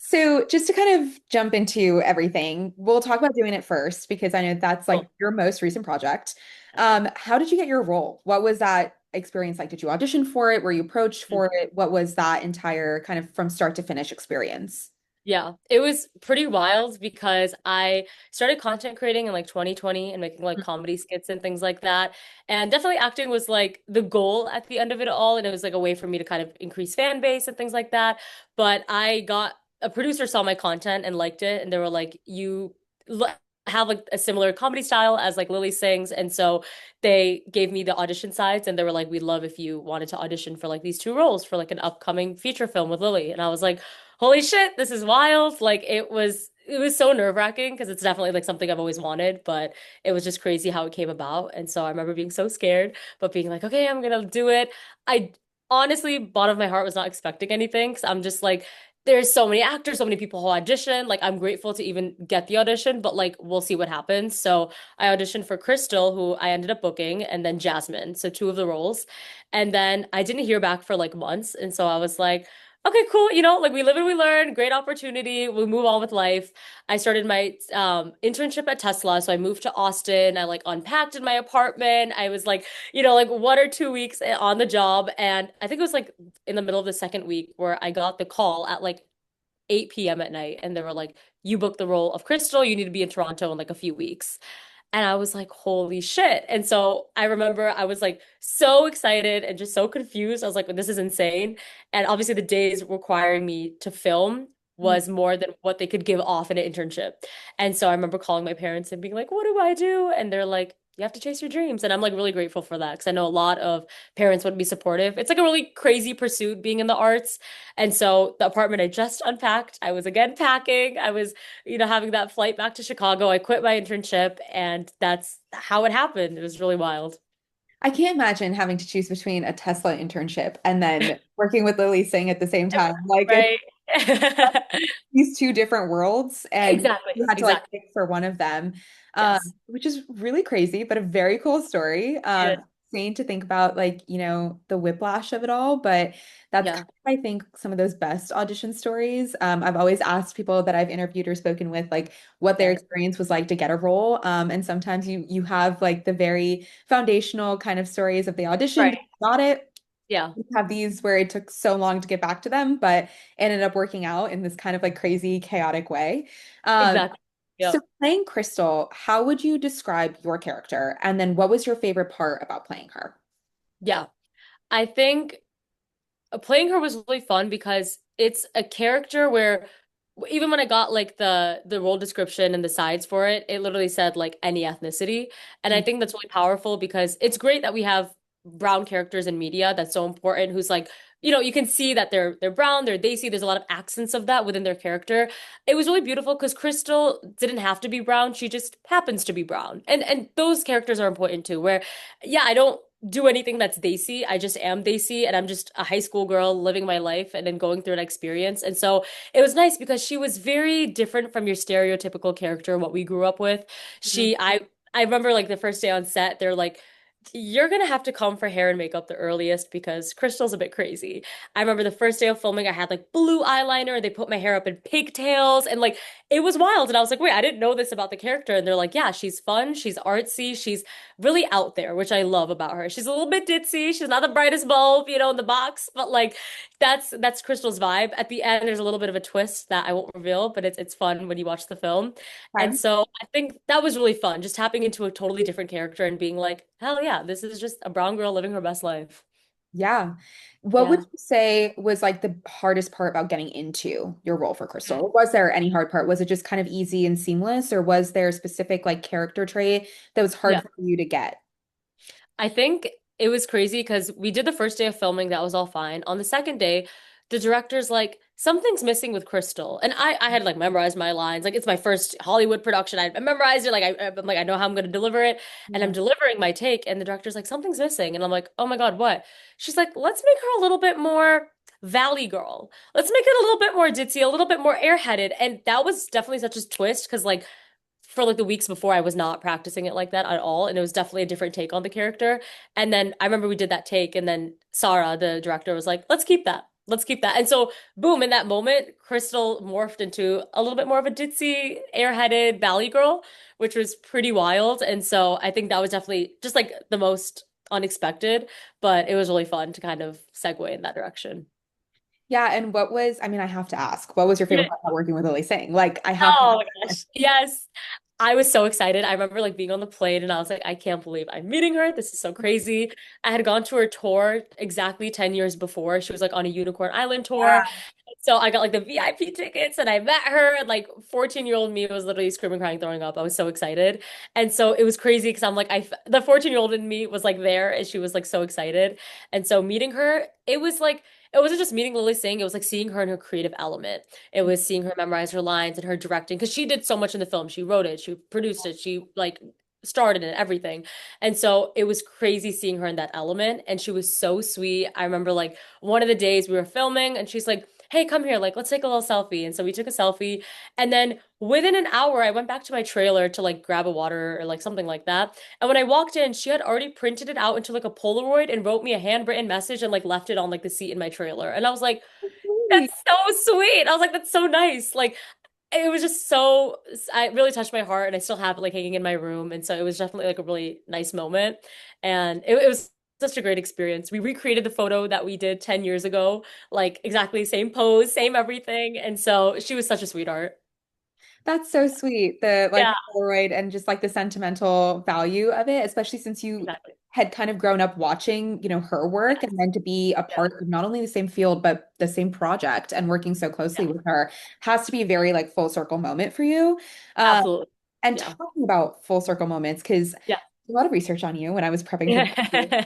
So just to kind of jump into everything, we'll talk about doing it first because I know that's like Cool. your most recent project. How did you get your role? What was that experience like? Did you audition for it? Were you approached for it? What was that entire kind of from start to finish experience? Yeah, it was pretty wild because I started content creating in like 2020 and making like comedy skits and things like that. And definitely acting was like the goal at the end of it all. And it was like a way for me to kind of increase fan base and things like that. But I got a producer saw my content and liked it. And they were like, have like a similar comedy style as like Lilly Sings. And so they gave me the audition sides and they were like, we'd love if you wanted to audition for like these two roles for like an upcoming feature film with Lilly. And I was like, holy shit, this is wild. Like it was so nerve-wracking because it's definitely like something I've always wanted, but it was just crazy how it came about. And so I remember being so scared, but being like, okay, I'm gonna do it. I honestly, bottom of my heart, was not expecting anything because I'm just like, there's so many actors, so many people who audition. Like, I'm grateful to even get the audition, but like, we'll see what happens. So I auditioned for Crystal, who I ended up booking, and then Jasmine. So two of the roles. And then I didn't hear back for like months. And so I was like, okay, cool. Like we live and we learn. Great opportunity. We move on with life. I started my internship at Tesla. So I moved to Austin. I like unpacked in my apartment. I was like, like 1 or 2 weeks on the job. And I think it was like in the middle of the second week where I got the call at like 8 p.m. at night. And they were like, you booked the role of Crystal. You need to be in Toronto in like a few weeks. And I was like, holy shit. And so I remember I was like so excited and just so confused. I was like, this is insane. And obviously, the days requiring me to film was more than what they could give off in an internship. And so I remember calling my parents and being like, what do I do? And they're like, you have to chase your dreams. And I'm like really grateful for that because I know a lot of parents wouldn't be supportive. It's like a really crazy pursuit being in the arts. And so the apartment I just unpacked, I was again packing. I was having that flight back to Chicago. I quit my internship, and that's how it happened. It was really wild. I can't imagine having to choose between a Tesla internship and then working with Lilly Singh at the same time. Like it's Right. these two different worlds, and Exactly. you had to like Exactly. pick for one of them, Yes. which is really crazy, but a very cool story. Yeah. Insane to think about, like, the whiplash of it all, but that's kind Yeah. of, I think, some of those best audition stories. I've always asked people that I've interviewed or spoken with, like, what their Yeah. experience was like to get a role. And sometimes you have like the very foundational kind of stories of the audition, Right. got it. Yeah. We have these where it took so long to get back to them, but ended up working out in this kind of like crazy, chaotic way. Um, Exactly. so Yep. playing Crystal, how would you describe your character? And then what was your favorite part about playing her? Yeah. I think playing her was really fun because it's a character where even when I got like the role description and the sides for it, it literally said like any ethnicity. And I think that's really powerful because it's great that we have brown characters in media. That's so important. Who's like, you can see that they're brown, they're Desi. There's a lot of accents of that within their character. It was really beautiful because Crystal didn't have to be brown. She just happens to be brown. And those characters are important too, where yeah, I don't do anything that's Desi. I just am Desi and I'm just a high school girl living my life and then going through an experience. And so it was nice because she was very different from your stereotypical character, what we grew up with. Mhm. I remember like the first day on set, they're like, you're gonna have to come for hair and makeup the earliest because Crystal's a bit crazy. I remember the first day of filming, I had like blue eyeliner. They put my hair up in pigtails, and like it was wild. And I was like, wait, I didn't know this about the character. And they're like, yeah, she's fun, she's artsy, she's really out there, which I love about her. She's a little bit ditzy. She's not the brightest bulb, in the box, but like that's Crystal's vibe. At the end, there's a little bit of a twist that I won't reveal, but it's fun when you watch the film. And Okay. so I think that was really fun, just tapping into a totally different character and being like, hell yeah, this is just a brown girl living her best life. Yeah. What would Yeah. you say was like the hardest part about getting into your role for Crystal? Was there any hard part? Was it just kind of easy and seamless, or was there a specific like character trait that was hard Yeah. for you to get? I think it was crazy because we did the first day of filming, that was all fine. On the second day, the director's like, something's missing with Crystal. And I had like memorized my lines. Like it's my first Hollywood production. I memorized it. Like I'm like, I know how I'm gonna deliver it. And I'm Yeah. delivering my take. And the director's like, something's missing. And I'm like, oh my God, what? She's like, let's make her a little bit more Valley Girl. Let's make it a little bit more ditzy, a little bit more airheaded. And that was definitely such a twist because like for like the weeks before I was not practicing it like that at all, and it was definitely a different take on the character. And then I remember we did that take, and then Sarah, the director, was like, let's keep that. let's keep that. And so, boom, in that moment, Crystal morphed into a little bit more of a ditzy, airheaded Valley girl, which was pretty wild. And so I think that was definitely just like the most unexpected, but it was really fun to kind of segue in that direction. Yeah, and what was, I mean, I have to ask, what was your favorite part about working with Lilly Singh? Like, I have to Oh my ask. gosh. Yes. I was so excited. I remember like being on the plane and I was like, I can't believe I'm meeting her. This is so crazy. I had gone to her tour exactly 10 years before. She was like on a Unicorn Island tour. So I got like the VIP tickets and I met her. And like 14-year-old me was literally screaming, crying, throwing up. I was so excited. And so it was crazy because I'm like, the 14-year-old in me was like there and she was like so excited. And so meeting her, it was like, it wasn't just meeting Lilly Singh, it was like seeing her in her creative element. It was seeing her memorize her lines and her directing because she did so much in the film. She wrote it, she produced it, she like starred in it, everything. And so it was crazy seeing her in that element. And she was so sweet. I remember like one of the days we were filming and she's like, hey, come here, like let's take a little selfie. And so we took a selfie. And then within an hour, I went back to my trailer to like grab a water or like something like that. And when I walked in, she had already printed it out into like a Polaroid and wrote me a handwritten message and like left it on like the seat in my trailer. And I was like, that's so sweet. I was like, that's so nice. Like, it was just so, I really touched my heart and I still have it like hanging in my room. And so it was definitely like a really nice moment. And it was such a great experience. We recreated the photo that we did 10 years ago, like exactly same pose, same everything. And so she was such a sweetheart. That's so sweet. The like Yeah, the Polaroid and just like the sentimental value of it, especially since you exactly. had kind of grown up watching, her work and then to be a Yeah, part of not only the same field, but the same project and working so closely yeah, with her has to be a very like full circle moment for you. Uh, absolutely. and Yeah. talking about full circle moments, because Yeah. a lot of research on you when I was prepping for this Yeah.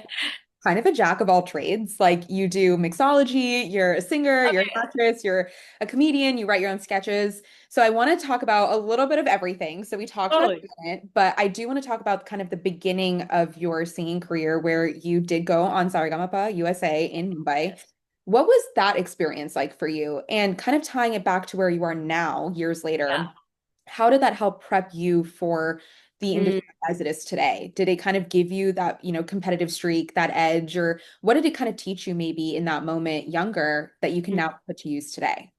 kind of a jack of all trades. Like you do mixology, you're a singer, you're an Okay, actress, you're a comedian, you write your own sketches. So I want to talk about a little bit of everything. So we talked about totally. it, but I do want to talk about kind of the beginning of your singing career where you did go on Saregama USA in Mumbai. Yes. What was that experience like for you? And kind of tying it back to where you are now, years Yeah. later, how did that help prep you for the Mm. industry as it is today? Did it kind of give you that, competitive streak, that edge, or what did it kind of teach you maybe in that moment younger that you can now put to use today?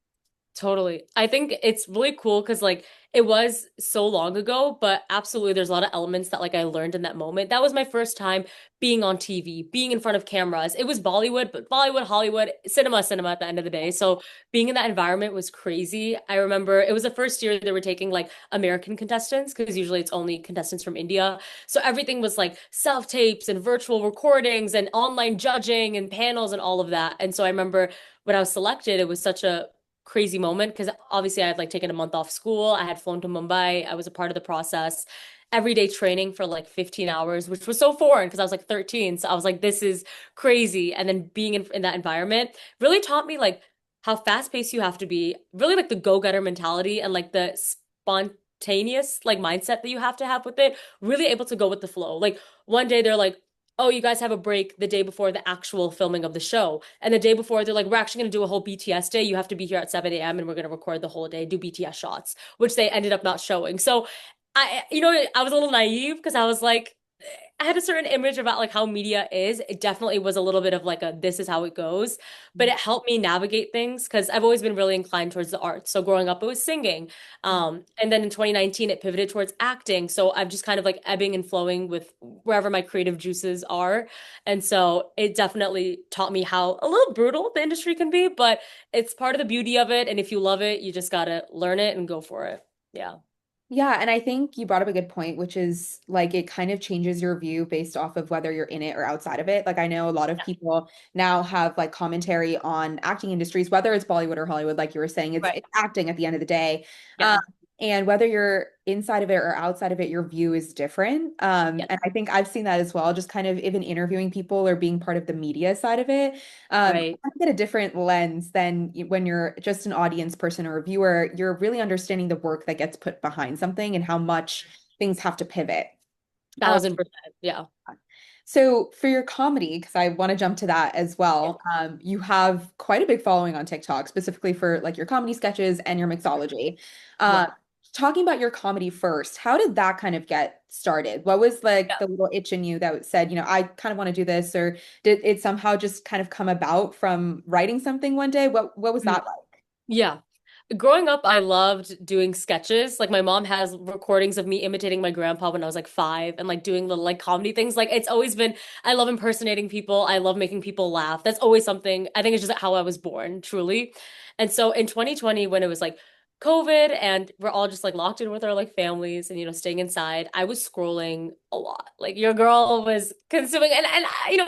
Totally. I think it's really cool because like it was so long ago, but absolutely there's a lot of elements that like I learned in that moment. That was my first time being on TV, being in front of cameras. It was Bollywood, but Bollywood, Hollywood, cinema at the end of the day. So being in that environment was crazy. I remember it was the first year they were taking like American contestants because usually it's only contestants from India. So everything was like self-tapes and virtual recordings and online judging and panels and all of that. And so I remember when I was selected, it was such a crazy moment because obviously I had like taken a month off school. I had flown to Mumbai. I was a part of the process. Everyday training for like 15 hours, which was so foreign because I was like 13. So I was like, this is crazy. And then being in that environment really taught me like how fast paced you have to be, really like the go-getter mentality and like the spontaneous like mindset that you have to have with it, really able to go with the flow. Like one day they're like, oh, you guys have a break the day before the actual filming of the show. And the day before, they're like, we're actually going to do a whole BTS day. You have to be here at 7 a.m. and we're going to record the whole day, do BTS shots, which they ended up not showing. So I was a little naive because I was like, I had a certain image about like how media is. It definitely was a little bit of like a this is how it goes, but it helped me navigate things because I've always been really inclined towards the arts. So growing up, it was singing. And then in 2019, it pivoted towards acting. So I'm just kind of like ebbing and flowing with wherever my creative juices are. And so it definitely taught me how a little brutal the industry can be, but it's part of the beauty of it. And if you love it, you just gotta learn it and go for it. Yeah. Yeah, and I think you brought up a good point, which is like it kind of changes your view based off of whether you're in it or outside of it. Like I know a lot of people now have like commentary on acting industries, whether it's Bollywood or Hollywood, like you were saying, it's Right. it's acting at the end of the day. Um, Yeah. and whether you're inside of it or outside of it, your view is different. Yeah. And I think I've seen that as well, just kind of even interviewing people or being part of the media side of it. Right. I get a different lens than when you're just an audience person or a viewer. You're really understanding the work that gets put behind something and how much things have to pivot. Um, 1000%. Yeah. so for your comedy, because I want to jump to that as well, you have quite a big following on TikTok, specifically for like your comedy sketches and your mixology. Uh, Yeah. talking about your comedy first, how did that kind of get started? What was like Yeah. the little itch in you that said, I kind of want to do this, or did it somehow just kind of come about from writing something one day? What was that Mm. like? Yeah. Growing up, I loved doing sketches. Like my mom has recordings of me imitating my grandpa when I was like 5 and like doing little like comedy things. Like it's always been, I love impersonating people. I love making people laugh. That's always something, I think it's just how I was born, truly. And so in 2020, when it was like COVID and we're all just like locked in with our like families and, staying inside, I was scrolling a lot. Like your girl was consuming, and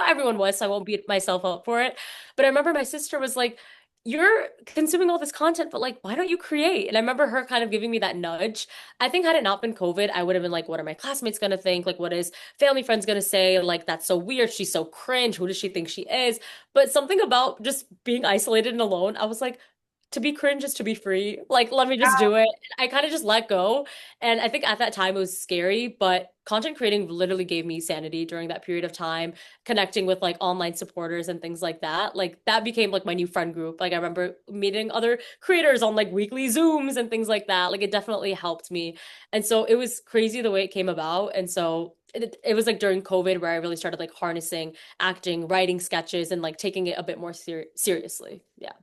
everyone was, so I won't beat myself up for it. But I remember my sister was like, you're consuming all this content, but like, why don't you create? And I remember her kind of giving me that nudge. I think had it not been COVID, I would have been like, what are my classmates gonna think? Like, what is family friends gonna say? Like, that's so weird. She's so cringe. Who does she think she is? But something about just being isolated and alone, I was like, to be cringe is to be free. Like, let me just do it. I kind of just let go. And I think at that time it was scary, but content creating literally gave me sanity during that period of time, connecting with like online supporters and things like that. Like that became like my new friend group. Like I remember meeting other creators on like weekly Zooms and things like that. Like it definitely helped me. And so it was crazy the way it came about. And so it was like during COVID where I really started like harnessing acting, writing sketches, and like taking it a bit more seriously. Yeah.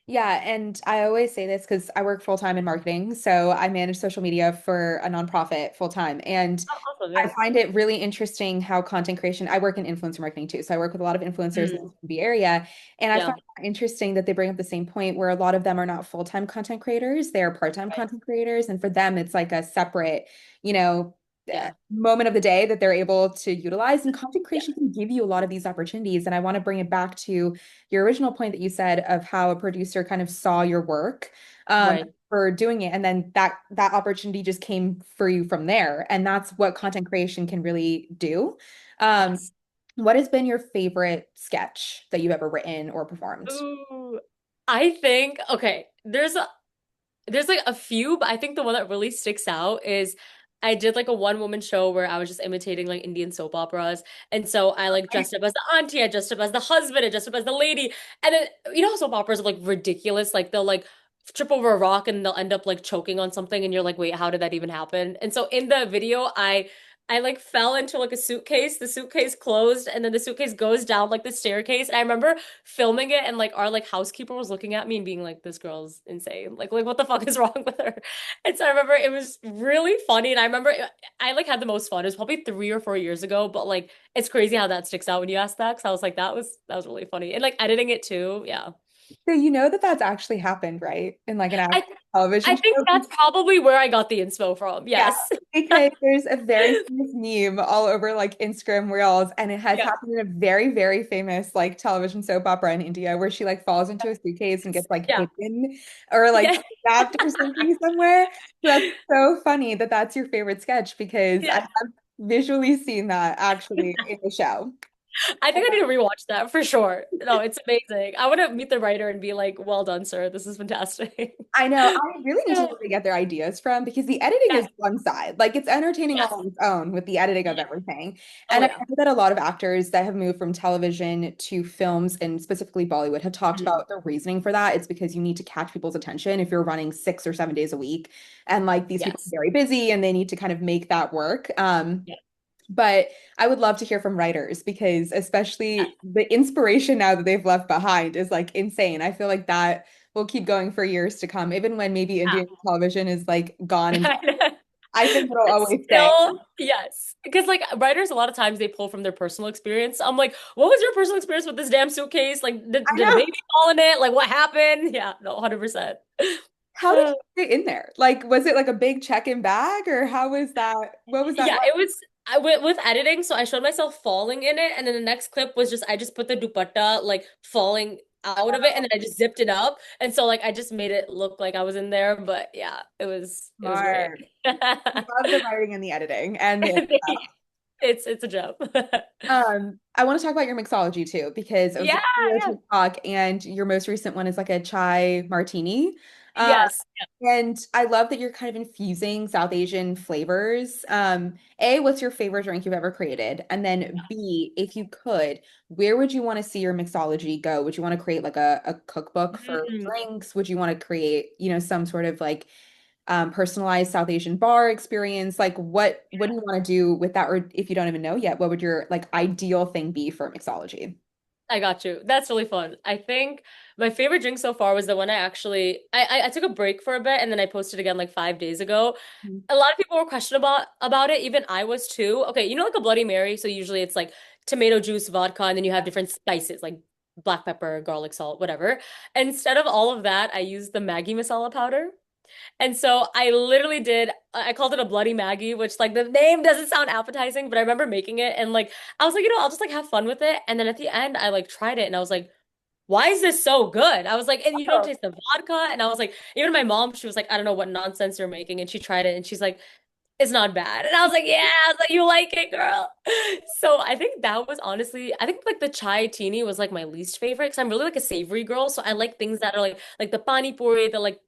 Yeah, and I always say this because I work full time in marketing. So I manage social media for a nonprofit full time. And Oh, awesome. I Yeah. find it really interesting how content creation, I work in influencer marketing too. So I work with a lot of influencers in Mm, the area. And I yeah. find it interesting that they bring up the same point where a lot of them are not full-time content creators, they're part-time Right. content creators. And for them, it's like a separate, you know, Yeah. moment of the day that they're able to utilize. And content Yeah. creation can give you a lot of these opportunities. And I want to bring it back to your original point that you said of how a producer kind of saw your work. Right. For doing it, and then that opportunity just came for you from there, and that's what content creation can really do. um Yes. what has been your favorite sketch that you've ever written or performed? Ooh. I think okay, there's like a few, but I think the one that really sticks out is I did like a one woman show where I was just imitating like Indian soap operas. And so I like dressed up as the auntie, I dressed up as the husband, I dressed up as the lady. And then how soap operas are like ridiculous. Like they'll like trip over a rock and they'll end up like choking on something and you're like, wait, how did that even happen? And so in the video, I like fell into like a suitcase. The suitcase closed and then the suitcase goes down like the staircase. And I remember filming it and like our like housekeeper was looking at me and being like, this girl's insane. Like what the fuck is wrong with her? And so I remember it was really funny. And I remember I like had the most fun. It was probably 3 or 4 years ago, but like it's crazy how that sticks out when you ask that. Cause I was like, that was really funny. And like editing it too. Yeah. So you know that that's actually happened, right? In like an I actual television I think show. that's probably where I got the inspo from. Yeah, Yes. because there's a very famous meme all over like Instagram Reels, and it has Yeah. happened in a very, very famous like television soap opera in India where she like falls into a suitcase and gets like Yeah. hidden or like Yeah. kidnapped or something somewhere. So that's so funny that that's your favorite sketch because I Yeah. have visually seen that actually in the show. I think I need to rewatch that for sure. No, it's amazing. I want to meet the writer and be like, well done, sir. This is fantastic. I know. I really need to Yeah. know where they get their ideas from because the editing Yeah. is one side. Like it's entertaining Yes. all on its own with the editing of everything. Oh And I yeah. know that a lot of actors that have moved from television to films and specifically Bollywood have talked Mhm. about the reasoning for that. It's because you need to catch people's attention if you're running 6 or 7 days a week. And like these people are Yes. very busy and they need to kind of make that work. Yeah. But I would love to hear from writers because especially the inspiration now that they've left behind is like insane. I feel like that will keep going for years to come, even when maybe Indian television is like gone and Yeah. I think it'll But always stay. still, yes. Because like writers, a lot of times they pull from their personal experience. I'm like, what was your personal experience with this damn suitcase? Like, I did a know. baby fall in it? Like, what happened? Yeah, no, 100%. How did you get in there? Like, was it like a big check-in bag or how was that? What was that Yeah, like? it was I went with editing, so I showed myself falling in it, and then the next clip was just I just put the dupatta like falling out of it, and then I just zipped it up, and so like I just made it look like I was in there, but yeah, it was great. Smart. Love the writing and the editing and the It's a joke. I want to talk about your mixology too, because I was Yeah, looking at your yeah. TikTok and your most recent one is like a chai martini. Um, Yes. and I love that you're kind of infusing South Asian flavors. A, what's your favorite drink you've ever created? And then B, if you could, where would you want to see your mixology go? Would you want to create like a cookbook for Mm. drinks? Would you want to create, some sort of like personalized South Asian bar experience. Like what do you want to do with that? Or if you don't even know yet, what would your like ideal thing be for mixology? I got you. That's really fun. I think my favorite drink so far was the one I took a break for a bit and then I posted again like 5 days ago. Mhm. A lot of people were questioning about it. Even I was too. Okay, you know like a Bloody Mary. So usually it's like tomato juice, vodka, and then you have different spices like black pepper, garlic salt, whatever. Instead of all of that, I used the Maggi masala powder. And so I literally did, I called it a Bloody Maggie, which like the name doesn't sound appetizing, but I remember making it and like I was like, I'll just like have fun with it. And then at the end, I like tried it and I was like, why is this so good? I was like, and you don't Oh, taste the vodka. And I was like, even my mom, she was like, I don't know what nonsense you're making. And she tried it and she's like, it's not bad. And I was like, yeah, I was like, you like it, girl. So I think that was honestly, I think like the chai teeny was like my least favorite because I'm really like a savory girl. So I like things that are like the pani puri, the like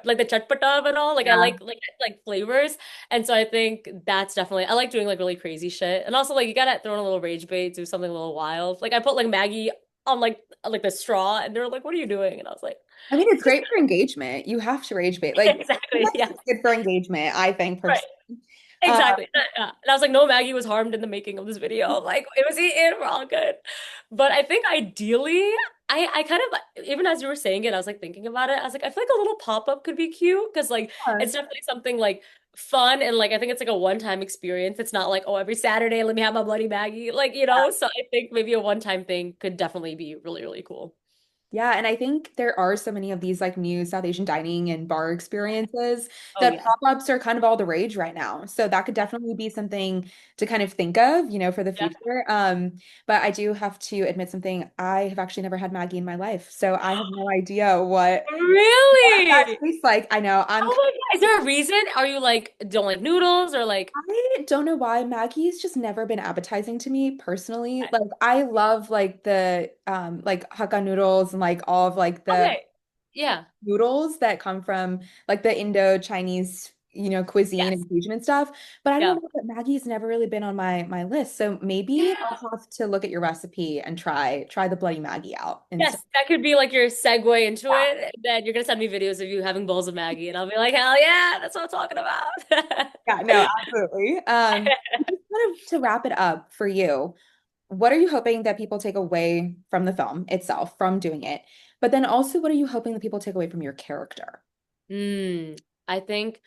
like the chatpata of it all. Like I yeah. like flavors. And so I think that's definitely I like doing like really crazy shit. And also like you gotta throw in a little rage bait, do something a little wild. Like I put like Maggie on like the straw and they're like, what are you doing? And I was like, I mean, it's great for engagement. You have to rage bait. Like, exactly, yeah. it's good for engagement, I think, Right. personally. Uh, Exactly. Yeah. And I was like, no Maggie was harmed in the making of this video. Like it was eaten, we're all good. But I think ideally, I kind of even as you were saying it, I was like thinking about it. I was like, I feel like a little pop-up could be cute because like yeah. it's definitely something like fun and like I think it's like a one-time experience. It's not like, oh, every Saturday, let me have my Bloody Maggie. Like, so I think maybe a one-time thing could definitely be really, really cool. Yeah, and I think there are so many of these like new South Asian dining and bar experiences Oh that yeah. pop-ups are kind of all the rage right now. So that could definitely be something to kind of think of, for the Yeah. future. But I do have to admit something. I have actually never had Maggie in my life, so I have no idea what that Really? tastes like. I know Oh my God. Is there a reason? Are you like don't like noodles or like I don't know why Maggie's just never been appetizing to me personally. Like I love like the like Hakka noodles and like all of like the okay. Yeah. noodles that come from like the Indo-Chinese, cuisine Yes. and fusion and stuff. But I don't Yeah. know that Maggie's never really been on my list. So maybe Yeah. I'll have to look at your recipe and try the Bloody Maggie out instead. Yes, that could be like your segue into it. Then you're gonna send me videos of you having bowls of Maggie, and I'll be like, hell yeah, that's what I'm talking about. Yeah, no, absolutely. Just kind of to wrap it up for you, what are you hoping that people take away from the film itself, from doing it? But then also, what are you hoping that people take away from your character? I think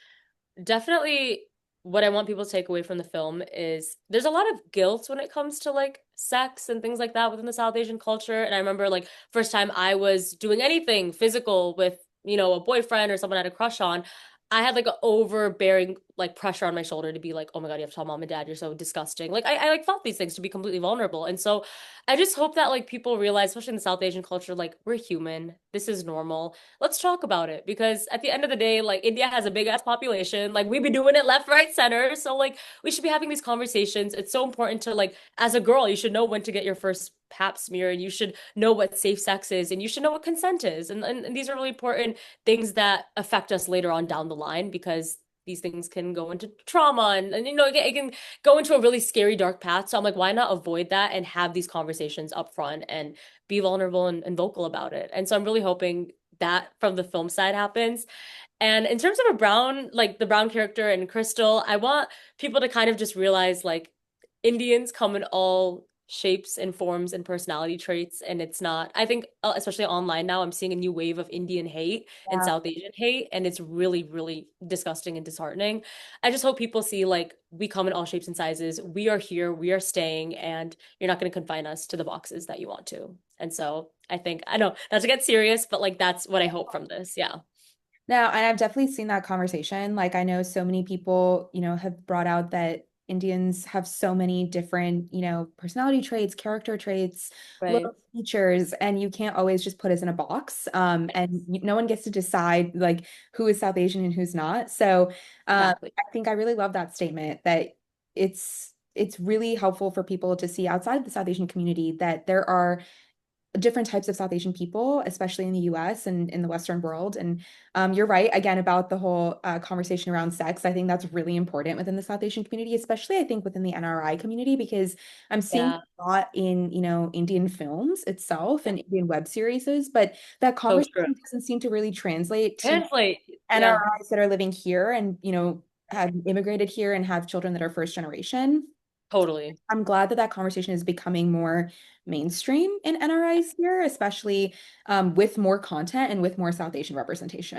definitely what I want people to take away from the film is there's a lot of guilt when it comes to like sex and things like that within the South Asian culture. And I remember like first time I was doing anything physical with, a boyfriend or someone I had a crush on, I had like an overbearing like pressure on my shoulder to be like, oh my God, you have to tell mom and dad, you're so disgusting. Like I like felt these things to be completely vulnerable. And so I just hope that like people realize, especially in the South Asian culture, like we're human. This is normal. Let's talk about it because at the end of the day, like India has a big ass population. Like we be doing it left, right, center. So like we should be having these conversations. It's so important to like as a girl, you should know when to get your first pap smear and you should know what safe sex is and you should know what consent is. And these are really important things that affect us later on down the line because these things can go into trauma and it can go into a really scary dark path. So I'm like, why not avoid that and have these conversations up front and be vulnerable and vocal about it. And so I'm really hoping that from the film side happens. And in terms of like the brown character and Crystal, I want people to kind of just realize like Indians come in all shapes and forms and personality traits. And it's not, I think, especially online now, I'm seeing a new wave of Indian hate and Yeah. South Asian hate. And it's really, really disgusting and disheartening. I just hope people see like we come in all shapes and sizes. We are here, we are staying, and you're not going to confine us to the boxes that you want to. And so I think, I know not to get serious, but like that's what I hope from this. Yeah. No, and I've definitely seen that conversation. Like I know so many people, have brought out that Indians have so many different, personality traits, character traits, Right. little features, and you can't always just put us in a box. And no one gets to decide like who is South Asian and who's not. So, Exactly. I think I really love that statement that it's really helpful for people to see outside of the South Asian community that there are different types of South Asian people, especially in the US and in the Western world. And you're right, again, about the whole conversation around sex. I think that's really important within the South Asian community, especially I think within the NRI community, because I'm seeing Yeah. a lot in, Indian films itself and Indian web series, but that So true. conversation doesn't seem to really translate to Translate. Yeah, NRIs that are living here and, have immigrated here and have children that are first generation. totally. I'm glad that that conversation is becoming more mainstream in NRIs here, especially with more content and with more South Asian representation.